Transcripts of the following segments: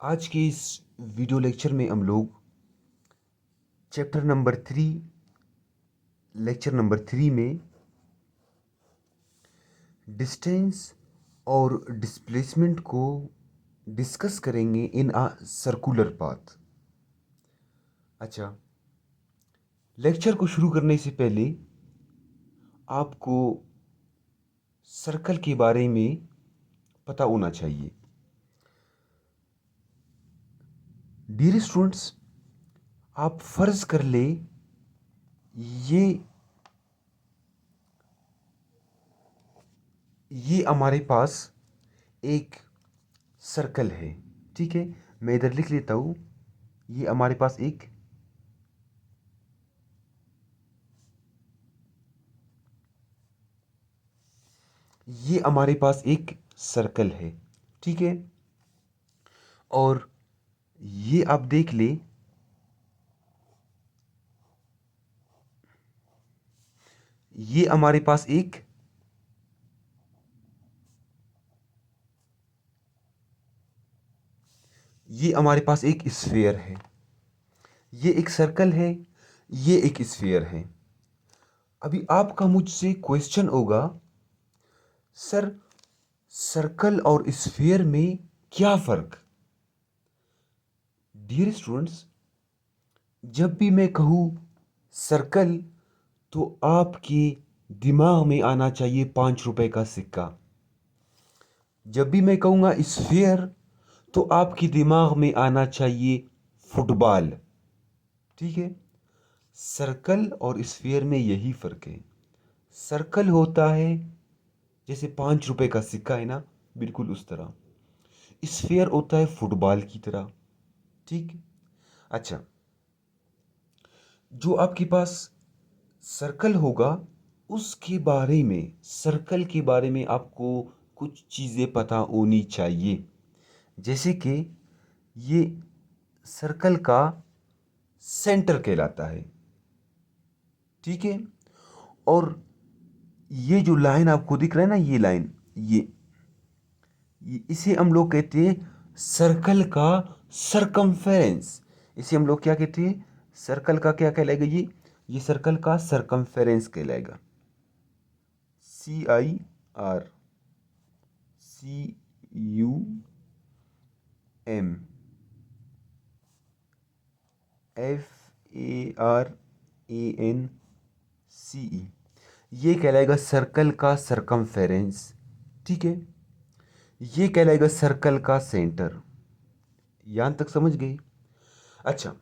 आज के इस वीडियो लेक्चर में हम लोग चैप्टर नंबर 3 लेक्चर नंबर 3 में डिस्टेंस और डिस्प्लेसमेंट को डिस्कस करेंगे इन अ सर्कुलर पाथ। अच्छा, लेक्चर को शुरू करने से पहले आपको सर्कल के बारे में पता होना चाहिए। डियर स्टूडेंट्स, आप फर्ज कर ले ये हमारे पास एक सर्कल है। ठीक है, मैं इधर लिख लेता हूँ। ये हमारे पास एक सर्कल है। ठीक है, और ये आप देख ले, ये हमारे पास एक स्फीयर है। ये एक सर्कल है, ये एक स्फीयर है। अभी आपका मुझसे क्वेश्चन होगा, सर सर्कल और स्फीयर में क्या फर्क? डियर स्टूडेंट्स, जब भी मैं कहूँ सर्कल तो आपके दिमाग में आना चाहिए 5 रुपए का सिक्का। जब भी मैं कहूँगा स्फीयर तो आपके दिमाग में आना चाहिए फुटबॉल। ठीक है, सर्कल और स्फीयर में यही फर्क है। सर्कल होता है जैसे 5 रुपए का सिक्का है ना, बिल्कुल उस तरह। स्फीयर होता है फुटबॉल की तरह। ठीक। अच्छा, जो आपके पास सर्कल होगा सर्कल के बारे में आपको कुछ चीज़ें पता होनी चाहिए। जैसे कि ये सर्कल का सेंटर कहलाता है। ठीक है, और ये जो लाइन आपको दिख रहा है ना, ये लाइन, ये इसे हम लोग कहते हैं सर्कल का सरकमफेरेंस। इसे हम लोग क्या कहते हैं? सर्कल का क्या कहलाएगा? ये सर्कल का सरकमफेरेंस कहलाएगा। CIRCUMFARANCE, ये कहलाएगा सर्कल का सरकमफेरेंस। ठीक है, ये कहलाएगा सर्कल का सेंटर। यहां तक समझ गए? अच्छा,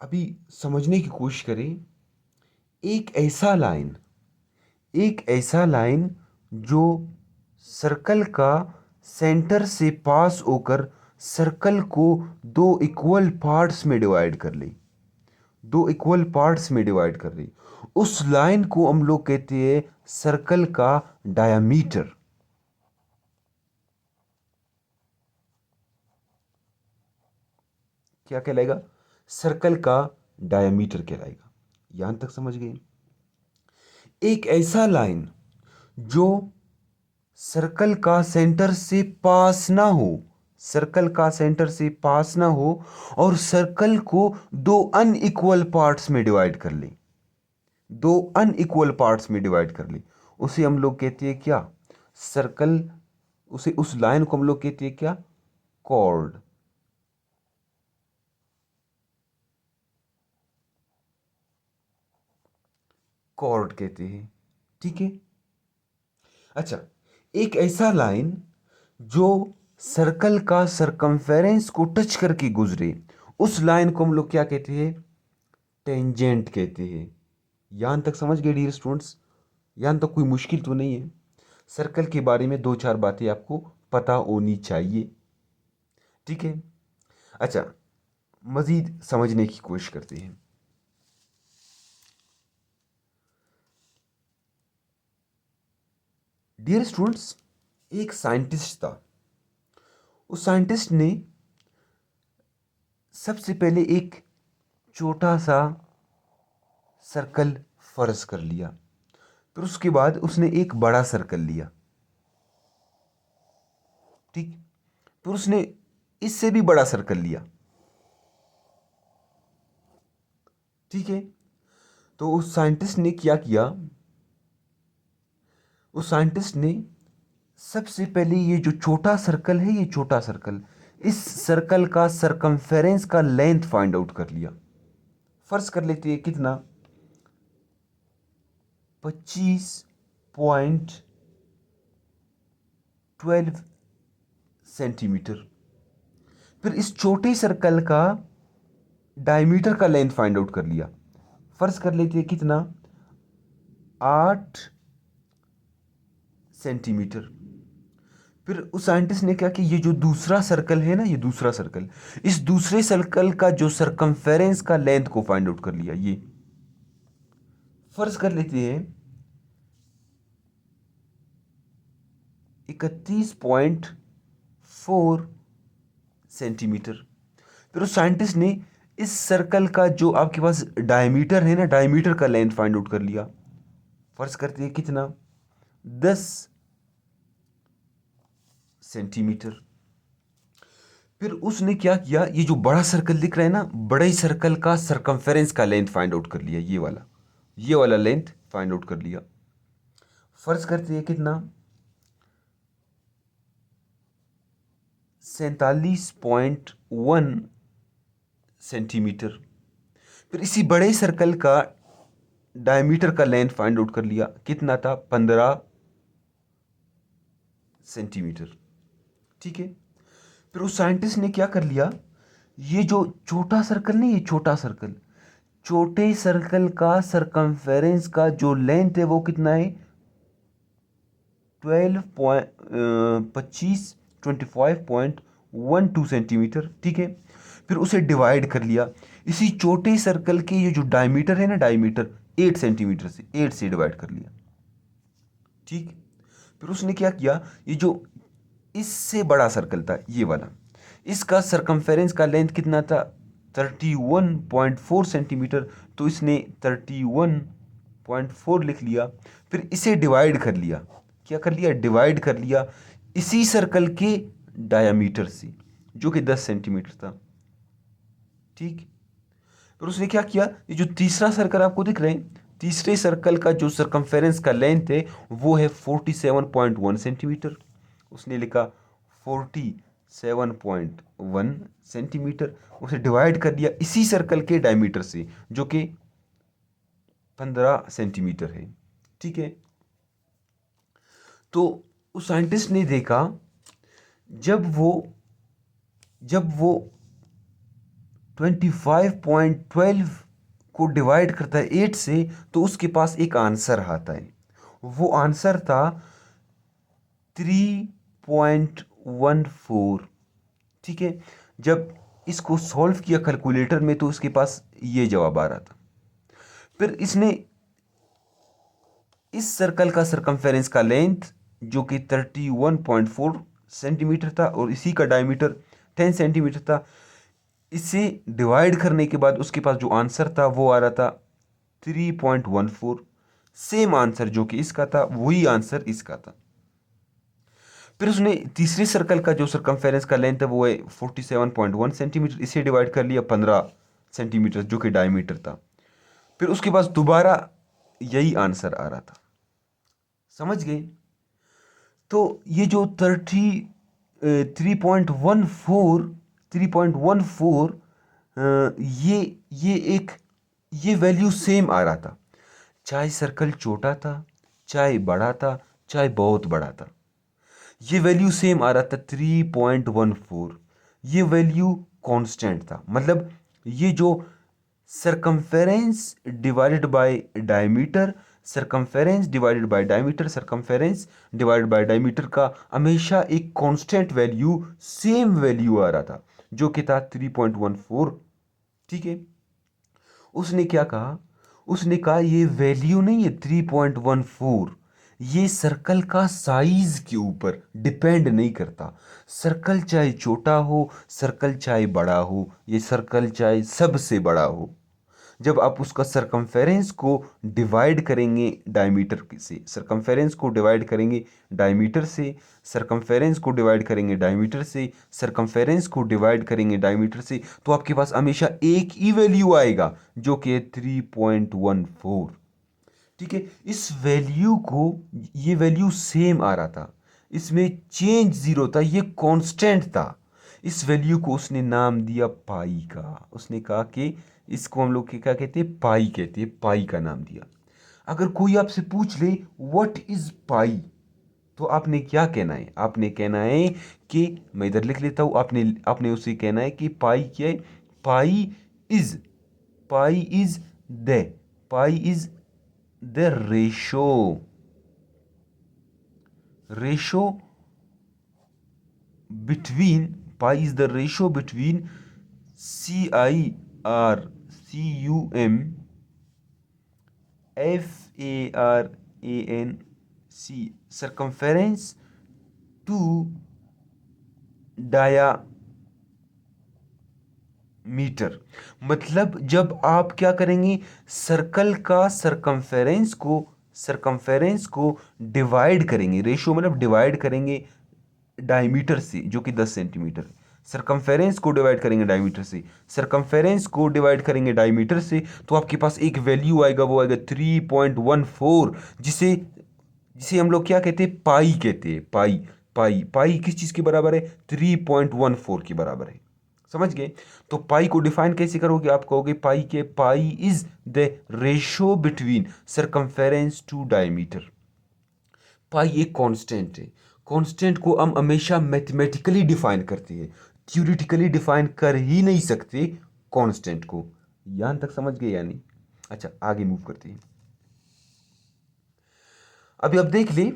अभी समझने की कोशिश करें। एक ऐसा लाइन जो सर्कल का सेंटर से पास होकर सर्कल को दो इक्वल पार्ट्स में डिवाइड कर ले, उस लाइन को हम लोग कहते हैं सर्कल का डायामीटर। क्या कहलाएगा? सर्कल का डायामीटर कहलाएगा। यहां तक समझ गए? एक ऐसा लाइन जो सर्कल का सेंटर से पास ना हो, और सर्कल को दो अनइक्वल पार्ट्स में डिवाइड कर ले, उसे हम लोग कहते हैं क्या? सर्कल। उस लाइन को हम लोग कहते हैं क्या? कॉर्ड। कॉर्ड कहते हैं। ठीक है। अच्छा, एक ऐसा लाइन जो सर्कल का सरकमफेरेंस को टच करके गुजरे, उस लाइन को हम लोग क्या कहते हैं? टेंजेंट कहते हैं। यहां तक समझ गए डियर स्टूडेंट्स? यहां तक कोई मुश्किल तो नहीं है। सर्कल के बारे में 2-4 बातें आपको पता होनी चाहिए। ठीक है। अच्छा, मजीद समझने की कोशिश करते हैं। डियर स्टूडेंट्स, एक साइंटिस्ट था। उस साइंटिस्ट ने सबसे पहले एक छोटा सा सर्कल फर्ज कर लिया, फिर उसके बाद उसने एक बड़ा सर्कल लिया। ठीक, फिर उसने इससे भी बड़ा सर्कल लिया। ठीक है, तो उस साइंटिस्ट ने क्या किया, उस साइंटिस्ट ने सबसे पहले ये जो छोटा सर्कल है, ये छोटा सर्कल, इस सर्कल का सरकमफेरेंस का लेंथ फाइंड आउट कर लिया। फर्ज कर लेते हैं कितना, 25.12 सेंटीमीटर। फिर इस छोटे सर्कल का डायमीटर का लेंथ फाइंड आउट कर लिया। फर्ज कर लेते हैं कितना, 8 सेंटीमीटर। फिर उस साइंटिस्ट ने क्या किया, ये जो दूसरा सर्कल है ना, ये दूसरा सर्कल, इस दूसरे सर्कल का जो सरकमफेरेंस का लेंथ को फाइंड आउट कर लिया। ये फर्ज कर लेते हैं 31.4 सेंटीमीटर। फिर उस साइंटिस्ट ने इस सर्कल का जो आपके पास डायमीटर है ना, डायमीटर का लेंथ फाइंड आउट कर लिया। फर्ज करते हैं कितना, 10 सेंटीमीटर। फिर उसने क्या किया, ये जो बड़ा सर्कल दिख रहा है ना, बड़े सर्कल का सरकमफेरेंस का लेंथ फाइंड आउट कर लिया। ये वाला लेंथ फाइंड आउट कर लिया। फर्ज करते हैं कितना, 47.1 सेंटीमीटर। फिर इसी बड़े सर्कल का डायमीटर का लेंथ फाइंड आउट कर लिया। कितना था, 15 सेंटीमीटर। ठीक है, फिर उस साइंटिस्ट ने क्या कर लिया, ये जो छोटा सर्कल नहीं, ये छोटा सर्कल, छोटे सर्कल का सरकमफेरेंस का जो लेंथ है वो कितना है, 25.12 सेंटीमीटर। ठीक है, फिर उसे डिवाइड कर लिया। इसी छोटे सर्कल के ये जो डायमीटर है ना, डायमीटर 8 सेंटीमीटर से 8 से डिवाइड कर लिया। ठीक, फिर उसने क्या किया, ये जो इससे बड़ा सर्कल था, ये वाला, इसका सरकमफेरेंस का लेंथ कितना था, 31.4 सेंटीमीटर। तो इसने 31.4 लिख लिया। फिर इसे डिवाइड कर लिया। क्या कर लिया, डिवाइड कर लिया इसी सर्कल के डायमीटर से, जो कि 10 सेंटीमीटर था। ठीक, फिर उसने क्या किया, ये जो तीसरा सर्कल आपको दिख रहे हैं, तीसरे सर्कल का जो सरकमफेरेंस का लेंथ है वो है 47.1 सेंटीमीटर। उसने लिखा 47.1 सेंटीमीटर। उसे डिवाइड कर दिया इसी सर्कल के डायमीटर से, जो कि 15 सेंटीमीटर है। ठीक है, तो उस साइंटिस्ट ने देखा, जब वो 25.12 को डिवाइड करता है 8 से, तो उसके पास एक आंसर आता है। वो आंसर था 3.14। ठीक है, जब इसको सॉल्व किया कैलकुलेटर में तो उसके पास ये जवाब आ रहा था। फिर इसने इस सर्कल का सरकमफेरेंस का लेंथ, जो कि 31.4 सेंटीमीटर था, और इसी का डायमीटर 10 सेंटीमीटर था, इसे डिवाइड करने के बाद उसके पास जो आंसर था वो आ रहा था 3.14। सेम आंसर जो कि इसका था, वही आंसर इसका था। फिर उसने तीसरे सर्कल का जो सरकमफेरेंस का लेंथ है वो है 47.1 सेंटीमीटर। इसे डिवाइड कर लिया 15 सेंटीमीटर, जो कि डायमीटर था। फिर उसके पास दोबारा यही आंसर आ रहा था। समझ गए? तो ये जो 3.14 ये वैल्यू सेम आ रहा था, चाहे सर्कल छोटा था, चाहे बड़ा था, चाहे बहुत बड़ा था, ये वैल्यू सेम आ रहा था 3.14। ये वैल्यू कांस्टेंट था। मतलब ये जो circumference divided by diameter, circumference divided by diameter, circumference divided by diameter का हमेशा एक कांस्टेंट वैल्यू, सेम वैल्यू आ रहा था, जो कि था 3.14। ठीक है, उसने क्या कहा, उसने कहा ये वैल्यू नहीं है 3.14, ये सर्कल का साइज के ऊपर डिपेंड नहीं करता। सर्कल चाहे छोटा हो, सर्कल चाहे बड़ा हो, ये सर्कल चाहे सबसे बड़ा हो, जब आप उसका सरकमफेरेंस को डिवाइड करेंगे डायमीटर से, सरकमफेरेंस को डिवाइड करेंगे डायमीटर से, सरकमफेरेंस को डिवाइड करेंगे डायमीटर से, सरकमफेरेंस को डिवाइड करेंगे डायमीटर से, तो आपके पास हमेशा एक ही वैल्यू आएगा जो कि है 3.14। ठीक है, इस वैल्यू को, ये वैल्यू सेम आ रहा था, इसमें चेंज जीरो था, ये कांस्टेंट था। इस वैल्यू को उसने नाम दिया पाई का। उसने कहा कि इसको हम लोग क्या कहते हैं, पाई कहते हैं, पाई का नाम दिया। अगर कोई आपसे पूछ ले व्हाट इज पाई, तो आपने क्या कहना है? आपने कहना है कि, मैं इधर लिख लेता हूं, आपने आपने उसे कहना है कि पाई क्या है? Pi is, pi is the, pi is the ratio between, pi is the ratio between CIRCUMFARANC circumference to diameter। मतलब जब आप क्या करेंगे, सर्कल का सरकमफेरेंस को डिवाइड करेंगे, रेशियो मतलब डिवाइड करेंगे डायमीटर से, जो कि 10 सेंटीमीटर है। सरकमफेरेंस को डिवाइड करेंगे डायमीटर से, सरकमफेरेंस को डिवाइड करेंगे डायमीटर से, तो आपके पास एक वैल्यू आएगा, वो आएगा 3.14, जिसे जिसे हम लोग क्या कहते हैं, पाई कहते हैं। पाई, पाई पाई किस चीज के बराबर है? 3.14 के बराबर है। समझ गए? तो पाई को डिफाइन कैसे करोगे? आप कहोगे पाई के, pi is the ratio between circumference to diameter. Pi एक कांस्टेंट है। कांस्टेंट को हम हमेशा मैथमेटिकली डिफाइन करते हैं, थ्योरेटिकली डिफाइन कर ही नहीं सकते कांस्टेंट को। यहां तक समझ गए या नहीं? अच्छा, आगे मूव करते हैं। अभी आप देख ले,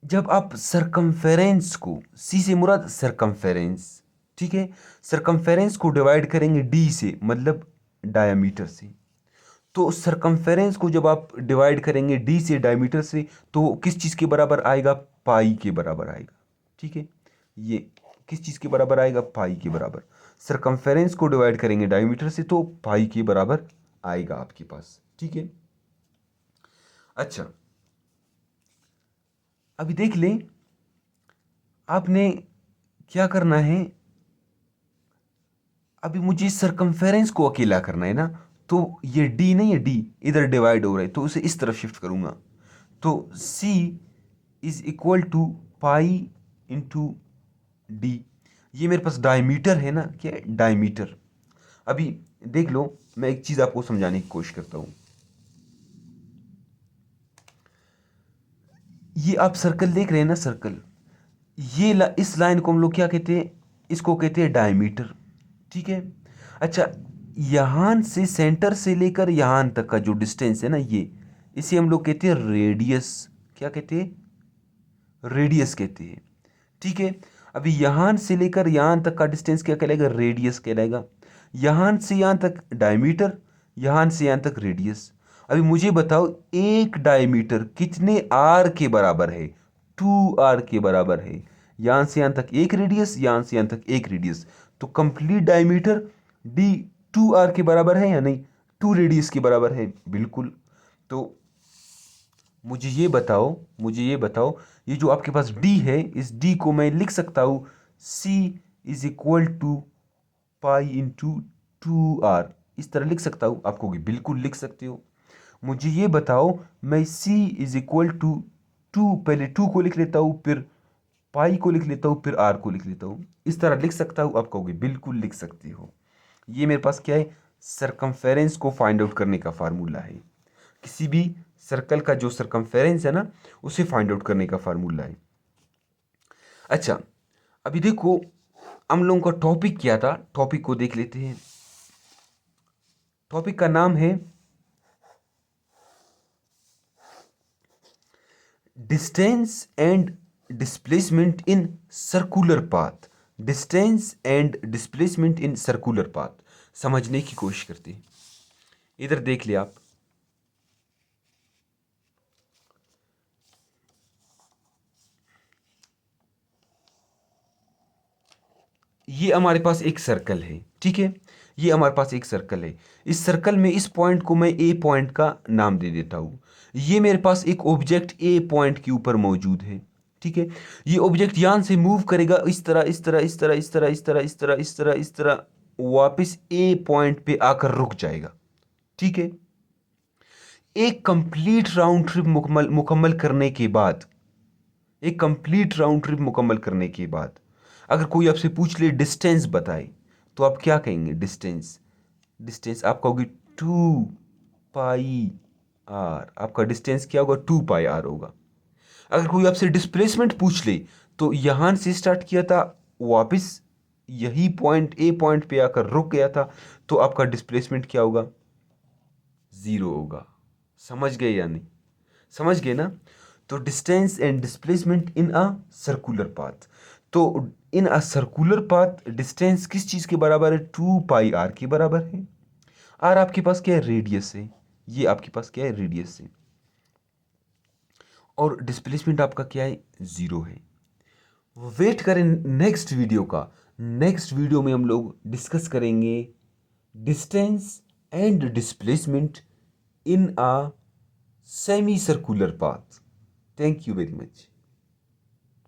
जब आप सरकमफेरेंस को, सी से मुराद सरकमफेरेंस, ठीक है, सरकमफेरेंस को डिवाइड करेंगे डी से, मतलब डायमीटर से, तो सरकमफेरेंस को जब आप डिवाइड करेंगे डी से, डायमीटर से, तो किस चीज़ के बराबर आएगा? पाई के बराबर आएगा। ठीक है, ये किस चीज़ के बराबर आएगा? पाई के बराबर। सरकमफेरेंस को डिवाइड करेंगे डायमीटर से, तो पाई के बराबर आएगा आपके पास। ठीक है, अच्छा, अभी देख लें, आपने क्या करना है, अभी मुझे सरकमफेरेंस को अकेला करना है ना, तो ये डी नहीं है, डी इधर डिवाइड हो रहा है, तो उसे इस तरफ शिफ्ट करूंगा, तो C is equal to pi into D. ये मेरे पास डायमीटर है ना, क्या है? डायमीटर। अभी देख लो, मैं एक चीज आपको समझाने की कोशिश करता हूं। ये आप सर्कल देख रहे हैं ना, सर्कल, इस लाइन को हम लोग क्या कहते हैं? इसको कहते हैं डायमीटर। ठीक है, अच्छा, यहां से सेंटर से लेकर यहां तक का जो डिस्टेंस है ना, ये, इसे हम लोग कहते हैं रेडियस। क्या कहते हैं? रेडियस कहते हैं। ठीक है, अभी यहां से लेकर यहां तक का डिस्टेंस क्या कहलाएगा? रेडियस कहलाएगा। यहां से यहां तक डायमीटर, यहां से यहां तक रेडियस। अभी मुझे बताओ, एक डायमीटर कितने आर के बराबर है? 2 आर के बराबर है। यहां से यहां तक एक रेडियस, यहां से यहां तक एक रेडियस, तो कंप्लीट डायमीटर डी 2 आर के बराबर है या नहीं? 2 रेडियस के बराबर है, बिल्कुल। तो मुझे ये बताओ, ये जो आपके पास d है, इस d को मैं लिख सकता हूँ c is equal to pi into 2r, इस तरह लिख सकता हूँ? आप कहोगे बिल्कुल लिख सकते हो। मुझे ये बताओ, मैं c इज इक्वल टू 2, पहले 2 को लिख लेता हूँ, फिर पाई को लिख लेता हूँ, फिर r को लिख लेता हूँ, इस तरह लिख सकता हूँ? आप कहोगे बिल्कुल लिख सकते हो। ये मेरे पास क्या है? सरकमफेरेंस को फाइंड आउट करने का फार्मूला है। किसी भी सर्कल का जो सरकमफेरेंस है ना, उसे फाइंड आउट करने का फार्मूला है। अच्छा, अभी देखो, हम लोगों का टॉपिक क्या था? टॉपिक को देख लेते हैं। टॉपिक का नाम है distance and displacement in circular path. Distance and displacement in circular path समझने की कोशिश करते हैं। इधर देख लिया आप, ये हमारे पास एक सर्कल है। ठीक है, ये हमारे पास एक सर्कल है। इस सर्कल में इस पॉइंट को मैं ए पॉइंट का नाम दे देता हूँ। ये मेरे पास एक ऑब्जेक्ट ए पॉइंट के ऊपर मौजूद है। ठीक है, ये ऑब्जेक्ट यहाँ से मूव करेगा इस तरह इस तरह इस तरह इस तरह इस तरह इस तरह इस तरह इस तरह, वापस ए पॉइंट पे आकर रुक जाएगा। ठीक है, एक कंप्लीट राउंड ट्रिप मुकम्मल करने के बाद, एक कंप्लीट राउंड ट्रिप मुकम्मल करने के बाद अगर कोई आपसे पूछ ले डिस्टेंस बताए, तो आप क्या कहेंगे? डिस्टेंस, डिस्टेंस आप कहोगे 2πr। आपका डिस्टेंस क्या होगा? 2πr होगा। अगर कोई आपसे डिस्प्लेसमेंट पूछ ले, तो यहां से स्टार्ट किया था, वापस यही पॉइंट ए पॉइंट पे आकर रुक गया था, तो आपका डिस्प्लेसमेंट क्या होगा? 0 होगा। समझ गए या नहीं? समझ गए ना? तो distance and displacement in a circular path. तो इन अ सर्कुलर पाथ डिस्टेंस किस चीज के बराबर है? 2πr के बराबर है। आर आपके पास क्या है? रेडियस है। ये आपके पास क्या है? रेडियस है। और डिस्प्लेसमेंट आपका क्या है? 0 है। वेट करें नेक्स्ट वीडियो का। नेक्स्ट वीडियो में हम लोग डिस्कस करेंगे distance and displacement in a semi circular path. Thank you very much.